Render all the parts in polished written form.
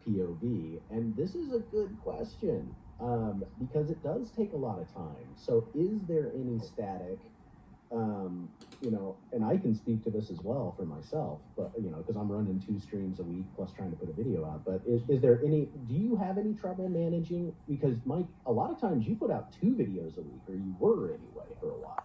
POV, and this is a good question, because it does take a lot of time. So is there any static, and I can speak to this as well for myself, but because I'm running 2 streams a week plus trying to put a video out. But is there any? Do you have any trouble managing? Because Mike, a lot of times you put out 2 videos a week, or you were anyway for a while.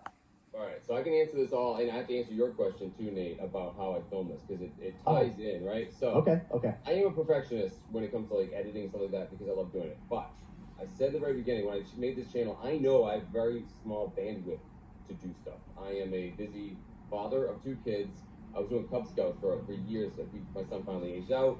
All right, so I can answer this all, and I have to answer your question too, Nate, about how I film this, because it ties in, right? So Okay. I am a perfectionist when it comes to like editing and stuff like that, because I love doing it. But I said at the very beginning, when I made this channel, I know I have very small bandwidth to do stuff. I am a busy father of 2 kids. I was doing Cub Scouts for years. My son finally aged out,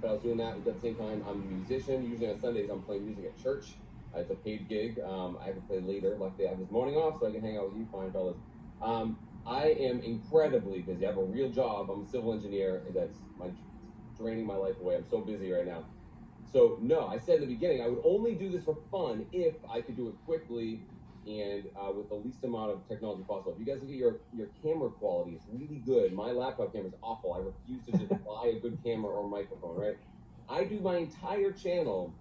but I was doing that at the same time. I'm a musician. Usually on Sundays, I'm playing music at church. It's a paid gig. I have to play later. Luckily, I have this morning off, so I can hang out with you fine fellas. I am incredibly busy. I have a real job. I'm a civil engineer. That's draining my life away. I'm so busy right now. So no, I said in the beginning, I would only do this for fun if I could do it quickly and with the least amount of technology possible. If you guys look at your camera quality, it's really good. My laptop camera is awful. I refuse to just buy a good camera or microphone, right? I do my entire channel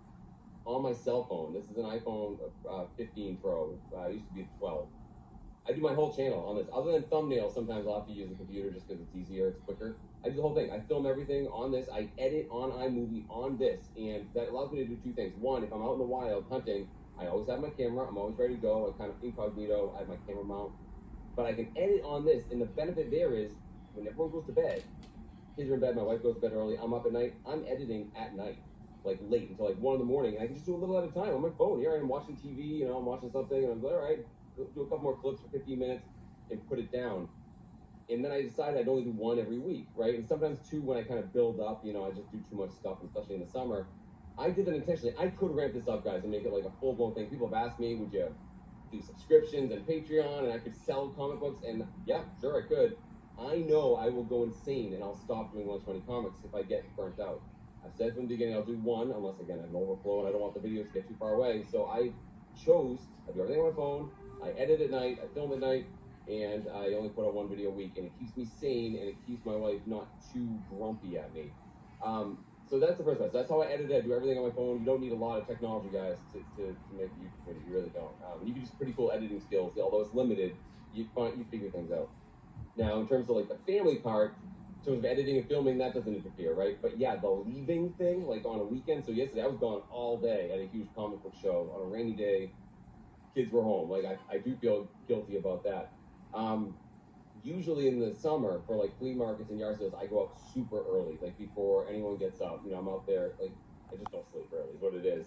on my cell phone. This is an iPhone 15 Pro. It used to be a 12. I do my whole channel on this. Other than thumbnails, sometimes I'll have to use a computer just because it's easier, it's quicker. I do the whole thing. I film everything on this. I edit on iMovie on this. And that allows me to do 2 things. One, if I'm out in the wild hunting, I always have my camera. I'm always ready to go. I'm kind of incognito. I have my camera mount. But I can edit on this. And the benefit there is when everyone goes to bed, kids are in bed, my wife goes to bed early, I'm up at night, I'm editing at night, like late until like 1 in the morning. And I can just do a little at a time on my phone. Here I am watching TV, I'm watching something, and I'm like, all right, do a couple more clips for 15 minutes and put it down. And then I decided I'd only do 1 every week, right? And sometimes 2 when I kind of build up, I just do too much stuff, especially in the summer. I did that intentionally. I could ramp this up, guys, and make it like a full-blown thing. People have asked me, would you do subscriptions and Patreon, and I could sell comic books? And yeah, sure I could. I know I will go insane, and I'll stop doing 120 comics if I get burnt out. I've said from the beginning I'll do 1, unless, again, I have an overflow and I don't want the videos to get too far away. So I chose, I do everything on my phone, I edit at night, I film at night, and I only put out 1 video a week, and it keeps me sane, and it keeps my wife not too grumpy at me. So that's the first place. That's how I edit it. I do everything on my phone. You don't need a lot of technology, guys, to make a YouTube video. You really don't. You can use pretty cool editing skills, although it's limited. You figure things out. Now, in terms of like the family part, in terms of editing and filming, that doesn't interfere, right? But yeah, the leaving thing, like on a weekend. So yesterday I was gone all day at a huge comic book show on a rainy day. Kids were home. Like I do feel guilty about that. Usually in the summer for like flea markets and yard sales, I go out super early, like before anyone gets up. I'm out there, like I just don't sleep early is what it is.